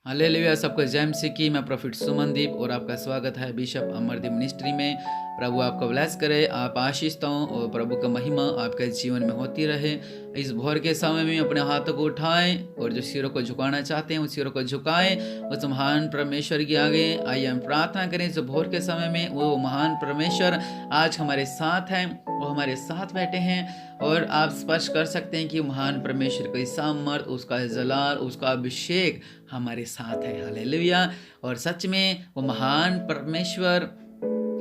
Hallelujah. सबको जय मसीह की। मैं प्रॉफिट सुमनदीप और आपका स्वागत है बिशप अमरदीप मिनिस्ट्री में। प्रभु आपको ब्लेस करे, आप आशीष हो और प्रभु का महिमा आपके जीवन में होती रहे। इस भोर के समय में अपने हाथों को उठाएं और जो सिरों को झुकाना चाहते हैं उस सिरों को झुकाएं। उस महान परमेश्वर के आगे आइए हम प्रार्थना करें। इस भोर के समय में वो महान परमेश्वर आज हमारे साथ हैं, वो हमारे साथ बैठे हैं और आप स्पर्श कर सकते हैं कि महान परमेश्वर का सामर्थ, उसका जलाल, उसका अभिषेक हमारे साथ है। हालेलुया। और सच में वो महान परमेश्वर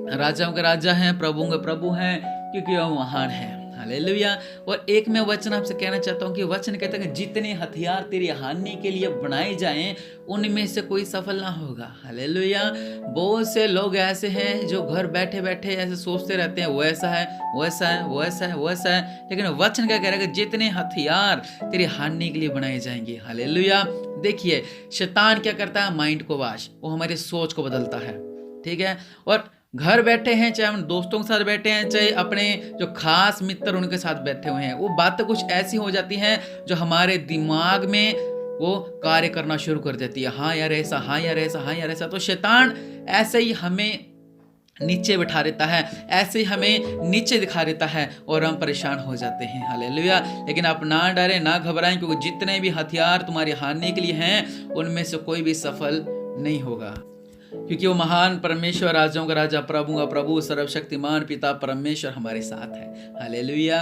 राजाओं के राजा हैं, प्रभुओं के प्रभु हैं, क्योंकि वो महान है। हालेलुया। और एक मैं वचन आपसे कहना चाहता हूँ कि वचन कहता है कि जितने हथियार तेरी हानि के लिए बनाए जाएं उनमें से कोई सफल ना होगा। हालेलुया। बहुत से लोग ऐसे हैं जो घर बैठे बैठे ऐसे सोचते रहते हैं वो ऐसा है, वो ऐसा है, वो ऐसा है, वो ऐसा है, लेकिन वचन क्या कह रहा है कि जितने हथियार तेरी हानि के लिए बनाए जाएंगे। हालेलुया। देखिए शैतान क्या करता है, माइंड को वाश, वो हमारी सोच को बदलता है। ठीक है। और घर बैठे हैं, चाहे हम दोस्तों के साथ बैठे हैं, चाहे अपने जो खास मित्र उनके साथ बैठे हुए हैं, वो बातें कुछ ऐसी हो जाती हैं जो हमारे दिमाग में वो कार्य करना शुरू कर देती है। हाँ यार ऐसा, हाँ यार ऐसा, हाँ यार ऐसा। तो शैतान ऐसे ही हमें नीचे बिठा देता है, ऐसे ही हमें नीचे दिखा देता है और हम परेशान हो जाते हैं। हालेलुया। लेकिन आप ना डरें, ना घबराएं, क्योंकि जितने भी हथियार तुम्हारी हानि के लिए हैं उनमें से कोई भी सफल नहीं होगा, क्योंकि वो महान परमेश्वर, राजाओं का राजा, प्रभु का प्रभु, सर्वशक्तिमान पिता परमेश्वर हमारे साथ है। हालेलुया।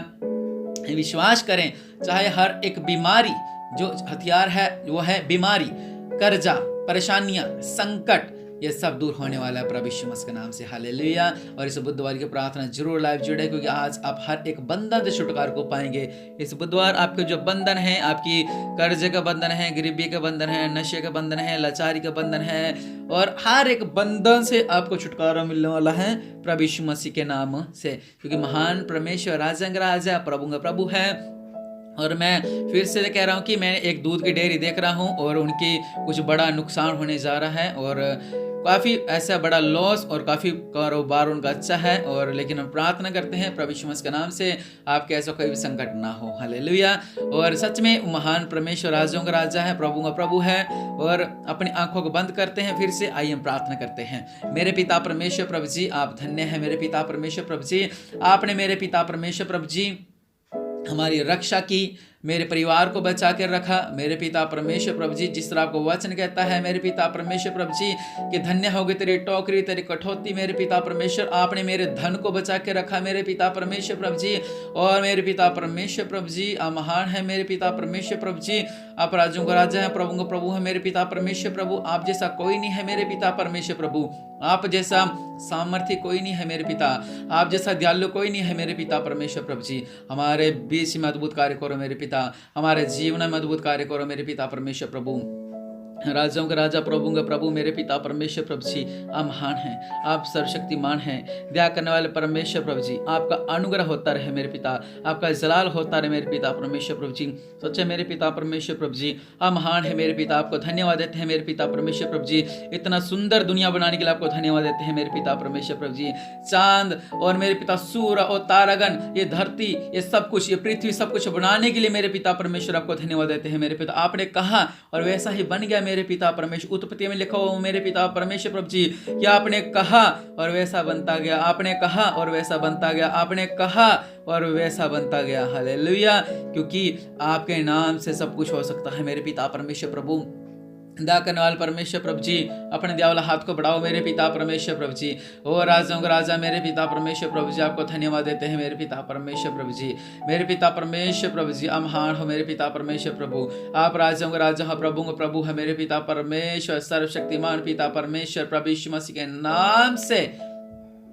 विश्वास करें, चाहे हर एक बीमारी, जो हथियार है वो है बीमारी, कर्जा, परेशानियां, संकट, ये सब दूर होने वाला है प्रभु यीशु मसीह के नाम से। हालेलुया। और इस बुधवार की प्रार्थना जरूर लाइव जुड़े, क्योंकि आज आप हर एक बंधन से छुटकारा को पाएंगे। इस बुधवार आपके जो बंधन है, आपकी कर्जे का बंधन है, गरीबी का बंधन है, नशे का बंधन है, लाचारी का बंधन है, और हर एक बंधन से आपको छुटकारा मिलने वाला है प्रभु यीशु मसीह के नाम से, क्योंकि महान परमेश्वर राजा का राजा, प्रभु का प्रभु है। और मैं फिर से कह रहा हूँ कि मैं एक दूध की डेयरी देख रहा हूँ और उनकी कुछ बड़ा नुकसान होने जा रहा है, और काफ़ी ऐसा बड़ा लॉस, और काफ़ी कारोबार उनका अच्छा है। और लेकिन हम प्रार्थना करते हैं प्रभु यीशु मसीह के नाम से आपके ऐसा कोई भी संकट ना हो। हालेलुया। और सच में महान परमेश्वर राजाओं का राजा है, प्रभु का प्रभु है। और अपनी आंखों को बंद करते हैं, फिर से आइए हम प्रार्थना करते हैं। मेरे पिता परमेश्वर प्रभु जी, आप धन्य हैं। मेरे पिता परमेश्वर प्रभु जी, आपने मेरे पिता परमेश्वर प्रभु जी हमारी रक्षा की, मेरे परिवार को बचा कर रखा। मेरे पिता परमेश्वर प्रभु जी, जिस तरह आपको वचन कहता है मेरे पिता परमेश्वर प्रभु जी कि धन्य होगी तेरी टोकरी, तेरी कठौती। मेरे पिता परमेश्वर, आपने मेरे धन को बचा के रखा मेरे पिता परमेश्वर प्रभु जी। और मेरे पिता परमेश्वर प्रभु जी, आप महान है मेरे पिता परमेश्वर प्रभु जी। आप राजों का राजा है, प्रभु का प्रभु है मेरे पिता परमेश्वर प्रभु। आप जैसा कोई नहीं है मेरे पिता परमेश्वर प्रभु, आप जैसा सामर्थ्य कोई नहीं है मेरे पिता, आप जैसा दयालु कोई नहीं है मेरे पिता परमेश्वर प्रभु जी। हमारे बीच में अद्भुत कार्य करो मेरे पिता, हमारे जीवन में अद्भुत कार्य करो मेरे पिता परमेश्वर प्रभु। राजाओं का राजा, प्रभु का प्रभु, मेरे पिता परमेश्वर प्रभु जी, आप महान हैं, आप सर्वशक्तिमान हैं, दया करने वाले परमेश्वर प्रभु जी। आपका अनुग्रह होता रहे मेरे पिता, आपका जलाल होता रहे मेरे पिता परमेश्वर प्रभु जी। सच्चे मेरे पिता परमेश्वर प्रभु जी, आप महान है मेरे पिता, आपको धन्यवाद देते हैं मेरे पिता परमेश्वर प्रभु जी। इतना सुंदर दुनिया बनाने के लिए आपको धन्यवाद देते हैं मेरे पिता परमेश्वर प्रभु जी। चांद और मेरे पिता सूर्य और तारागण, ये धरती, ये सब कुछ, ये पृथ्वी, सब कुछ बनाने के लिए मेरे पिता परमेश्वर आपको धन्यवाद देते हैं मेरे पिता। आपने कहा और वैसा ही बन गया मेरे पिता परमेश्वर। उत्पत्ति में लिखा हुआ मेरे पिता परमेश्वर प्रभु जी, क्या आपने कहा और वैसा बनता गया, आपने कहा और वैसा बनता गया, आपने कहा और वैसा बनता गया। हालेलुया। क्योंकि आपके नाम से सब कुछ हो सकता है मेरे पिता परमेश्वर प्रभु। दया करने वाले परमेश्वर प्रभु जी, अपने दिया वाला हाथ को बढ़ाओ मेरे पिता परमेश्वर प्रभु जी। ओ राजाओं का राजा मेरे पिता परमेश्वर प्रभु जी, आपको धन्यवाद देते हैं मेरे पिता परमेश्वर प्रभु जी। मेरे पिता परमेश्वर प्रभु जी, आप महान हो मेरे पिता परमेश्वर प्रभु। आप राजाओं का राजा हो, प्रभु का प्रभु है मेरे पिता परमेश्वर, सर्वशक्तिमान पिता परमेश्वर प्रभु यीशु मसीह के नाम से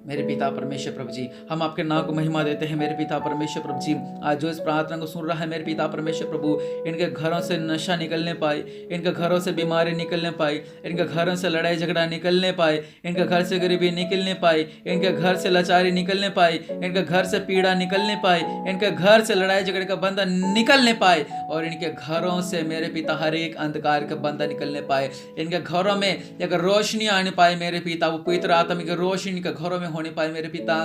मेरे पिता परमेश्वर प्रभु जी, हम आपके नाम को महिमा देते हैं मेरे पिता परमेश्वर प्रभु जी। आज जो इस प्रार्थना को सुन रहा है मेरे पिता परमेश्वर प्रभु, इनके घरों से नशा निकलने पाए, इनके घरों से बीमारी निकलने पाए, इनके घरों से लड़ाई झगड़ा निकलने पाए, इनके घर से गरीबी निकलने पाए, इनके घर से लाचारी निकलने पाए, इनके घर से पीड़ा निकलने पाए, इनके घर से लड़ाई झगड़े का बंधन निकलने पाए, और इनके घरों से मेरे पिता हर एक अंधकार का बंधन निकलने पाए। इनके घरों में एक रोशनी आने पाए मेरे पिता, वो पवित्र आत्मा की रोशनी के घरों में होने पाए मेरे पिता।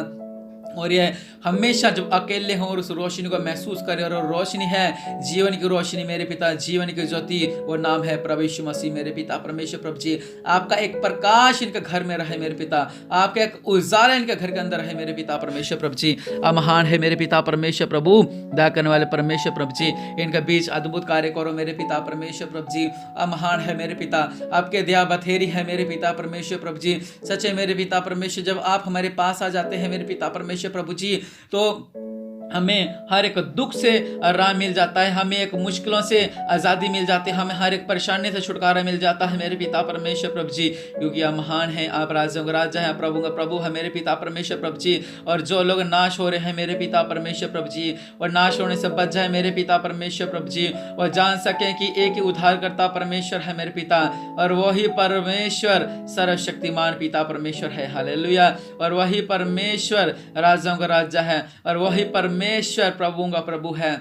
और ये हमेशा जब अकेले हों और उस रोशनी को महसूस करें, और रोशनी है जीवन की रोशनी मेरे पिता, जीवन की ज्योति, वो नाम है प्रभु यीशु मसीह मेरे पिता परमेश्वर प्रभु जी। आपका एक प्रकाश इनके घर में रहे मेरे पिता, आपका एक उजाला इनके घर के अंदर रहे मेरे पिता परमेश्वर प्रभु जी। आप महान है मेरे पिता परमेश्वर प्रभु, दया करने वाले परमेश्वर प्रभु जी, इनके बीच अद्भुत कार्य करो मेरे पिता परमेश्वर प्रभु जी। आप महान है मेरे पिता, आपके दया बथेरी है मेरे पिता परमेश्वर प्रभु जी। सच्चे मेरे पिता परमेश्वर, जब आप हमारे पास आ जाते हैं मेरे पिता परमेश्वर प्रभु जी, तो हमें हर एक दुख से आराम मिल जाता है, हमें एक मुश्किलों से आज़ादी मिल जाती है, हमें हर एक परेशानी से छुटकारा मिल जाता है मेरे पिता परमेश्वर प्रभु जी। क्योंकि आप महान हैं, आप राजाओं का राजा हैं, प्रभु का प्रभु है मेरे पिता परमेश्वर प्रभु जी। और जो लोग नाश हो रहे हैं मेरे पिता परमेश्वर प्रभु जी, और नाश होने से बच जाए मेरे पिता परमेश्वर प्रभु जी, और जान सकें कि एक ही उद्धारकर्ता परमेश्वर है मेरे पिता, और वही परमेश्वर सर्वशक्तिमान पिता परमेश्वर है। हालेलुया। और वही परमेश्वर राजाओं का राजा है, और वही परमेश्वर प्रभुओं का प्रभु है,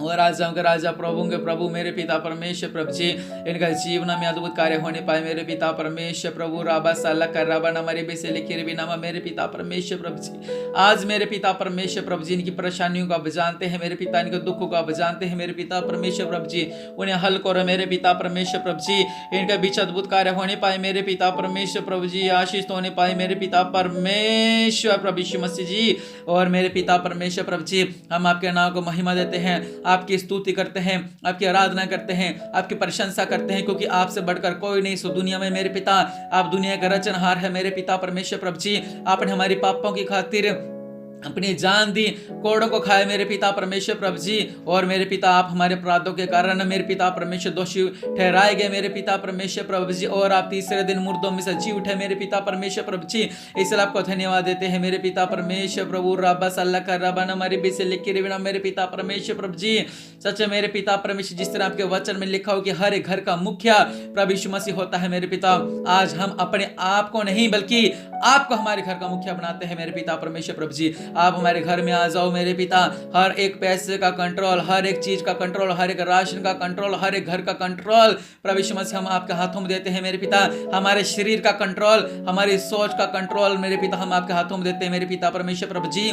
और राजाओं के राजा प्रभु के प्रभु मेरे पिता परमेश्वर प्रभु जी। इनका जीवन में अद्भुत कार्य होने पाए मेरे पिता परमेश्वर प्रभु। राबा साला कर राबा नमरी बेसे लिखी भी नामा मेरे पिता परमेश्वर प्रभु जी। आज मेरे पिता परमेश्वर प्रभु जी इनकी परेशानियों को आप जानते हैं मेरे पिता, इनके दुखों को आप जानते हैं मेरे पिता परमेश्वर प्रभु जी। उन्हें हल करो मेरे पिता परमेश्वर प्रभु जी। इनके बीच अद्भुत कार्य होने पाए मेरे पिता परमेश्वर प्रभु जी। आशीष तो होने पाए मेरे पिता परमेश्वर प्रभु यीशु मसीह जी। और मेरे पिता परमेश्वर प्रभु जी, हम आपके नाम को महिमा देते हैं, आपकी स्तुति करते हैं, आपकी आराधना करते हैं, आपकी प्रशंसा करते हैं, क्योंकि आपसे बढ़कर कोई नहीं इस दुनिया में मेरे पिता। आप दुनिया का रचनहार है मेरे पिता परमेश्वर प्रभु जी। आपने हमारी पापों की खातिर अपनी जान दी, कोड़ों को खाए मेरे पिता परमेश्वर प्रभु जी। और मेरे पिता, आप हमारे अपराधों के कारण मेरे पिता परमेश्वर दोषी ठहराए गए मेरे पिता परमेश्वर प्रभु जी। और आप तीसरे दिन मुर्दों में से जी उठे मेरे पिता परमेश्वर प्रभु जी। इसलिए आपको धन्यवाद देते हैं मेरे पिता परमेश्वर प्रभु। रब्बा सल्ला कर रब्बा नमरी बिसे लिख के रिविना मेरे पिता परमेश्वर प्रभु जी। सच मेरे पिता परमेश्वर, जिस तरह आपके वचन में लिखा हो कि हर एक घर का मुखिया प्रभु यीशु मसीह होता है मेरे पिता, आज हम अपने आप को नहीं बल्कि आपको हमारे घर का मुखिया बनाते हैं मेरे पिता परमेश्वर प्रभु जी। आप हमारे घर में आ जाओ मेरे पिता। हर एक पैसे का कंट्रोल, हर एक चीज का कंट्रोल, हर एक राशन का कंट्रोल, हर एक घर का कंट्रोल प्रभु यीशु मसीह हम आपके हाथों में देते हैं मेरे पिता। हमारे शरीर का कंट्रोल, हमारी सोच का कंट्रोल मेरे पिता हम आपके हाथों में देते हैं मेरे पिता परमेश्वर प्रभु जी।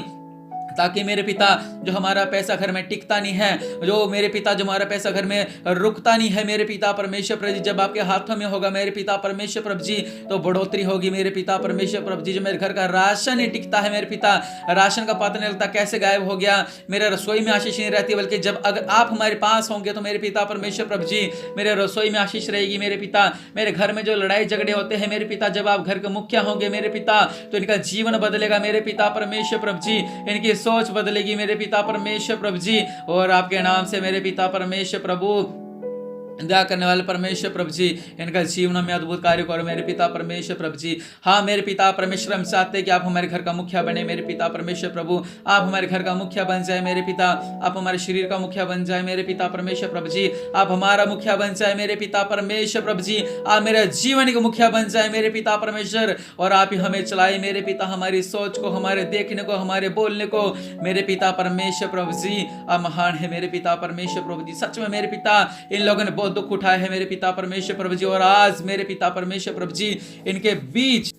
ताकि मेरे पिता, जो हमारा पैसा घर में टिकता नहीं है, जो मेरे पिता जो हमारा पैसा घर में रुकता नहीं है मेरे पिता परमेश्वर प्रभु जी, जब आपके हाथों में होगा मेरे पिता परमेश्वर प्रभु जी, तो बढ़ोतरी होगी मेरे पिता परमेश्वर प्रभु जी। जो मेरे घर का राशन नहीं टिकता है मेरे पिता, राशन का पता नहीं लगता कैसे गायब हो गया, मेरे रसोई में आशीष नहीं रहती, बल्कि जब अगर आप हमारे पास होंगे तो मेरे पिता परमेश्वर प्रभु जी, मेरे रसोई में आशीष रहेगी मेरे पिता। मेरे घर में जो लड़ाई झगड़े होते हैं मेरे पिता, जब आप घर के मुखिया होंगे मेरे पिता, तो इनका जीवन बदलेगा मेरे पिता परमेश्वर प्रभु जी। इनकी सोच बदलेगी मेरे पिता परमेश्वर प्रभु जी। और आपके नाम से मेरे पिता परमेश्वर प्रभु, दया करने वाले परमेश्वर प्रभु जी, इनका जीवन में अद्भुत कार्य करो मेरे पिता परमेश्वर प्रभु जी। हाँ मेरे पिता परमेश्वर, हम चाहते हैं कि आप हमारे घर का मुखिया बने मेरे पिता परमेश्वर प्रभु। आप हमारे घर का मुखिया बन जाए मेरे पिता, आप हमारे शरीर का मुखिया बन जाए मेरे पिता परमेश्वर प्रभु जी। आप हमारा मुखिया बन जाए मेरे पिता परमेश्वर प्रभु जी। आप मेरे जीवन का मुखिया बन जाए मेरे पिता परमेश्वर, और आप ही हमें चलाए मेरे पिता, हमारी सोच को, हमारे देखने को, हमारे बोलने को मेरे पिता परमेश्वर प्रभु जी। आप महान है मेरे पिता परमेश्वर प्रभु जी। सच में मेरे पिता, इन लोगों ने दुख उठाए हैं मेरे पिता परमेश्वर प्रभु जी, और आज मेरे पिता परमेश्वर प्रभु जी इनके बीच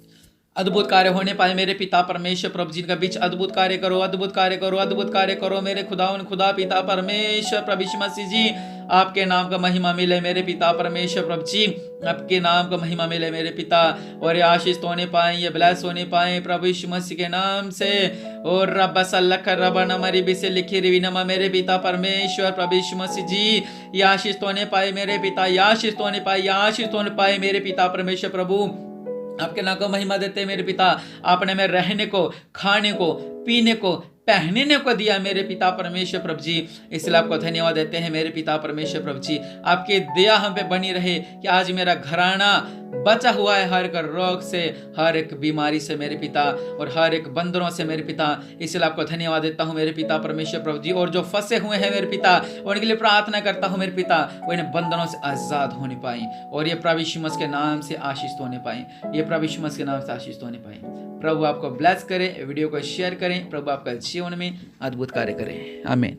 अद्भुत कार्य होने पाए मेरे पिता परमेश्वर प्रभु जी। इनका बीच अद्भुत कार्य करो, अद्भुत कार्य करो, अद्भुत कार्य करो मेरे खुदा पिता परमेश्वर प्रभु यीशु मसीह जी। आपके नाम का महिमा मिले मेरे पिता परमेश्वर प्रभु जी, आपके नाम का महिमा मिले मेरे पिता। और ये आशीष होने पाए, ये ब्लेस होने पाए प्रभु यीशु मसीह के नाम से। और रब्बा सल्लख रब्बा नमरी बिसे लिखी रिवी नमा मेरे पिता परमेश्वर प्रभु यीशु मसीह जी। ये आशीष होने पाए मेरे पिता, ये आशीष होने पाए, ये आशीष होने पाए मेरे पिता परमेश्वर प्रभु। आपके नाम को महिमा देते हैं मेरे पिता। आपने मैं रहने को, खाने को, पीने को, पहनने को दिया मेरे पिता परमेश्वर प्रभु जी, इसलिए आपको धन्यवाद देते हैं मेरे पिता परमेश्वर प्रभु जी। आपकी दया हम पे बनी रहे कि आज मेरा घराना बचा हुआ है हर एक रोग से, हर एक बीमारी से मेरे पिता, और हर एक बंदरों से मेरे पिता। इसलिए आपको धन्यवाद देता हूँ मेरे पिता परमेश्वर प्रभु जी। और जो फंसे हुए हैं मेरे पिता, उनके लिए प्रार्थना करता हूँ मेरे पिता, वो इन बंधनों से आजाद होने पाए, और ये प्रभु यीशु मसीह के नाम से आशीष होने पाए, ये प्रभु यीशु मसीह के नाम से आशीष होने पाए। प्रभु आपको ब्लेस करे, वीडियो को शेयर करें, प्रभु आपका जीवन में अद्भुत कार्य करें। आमीन।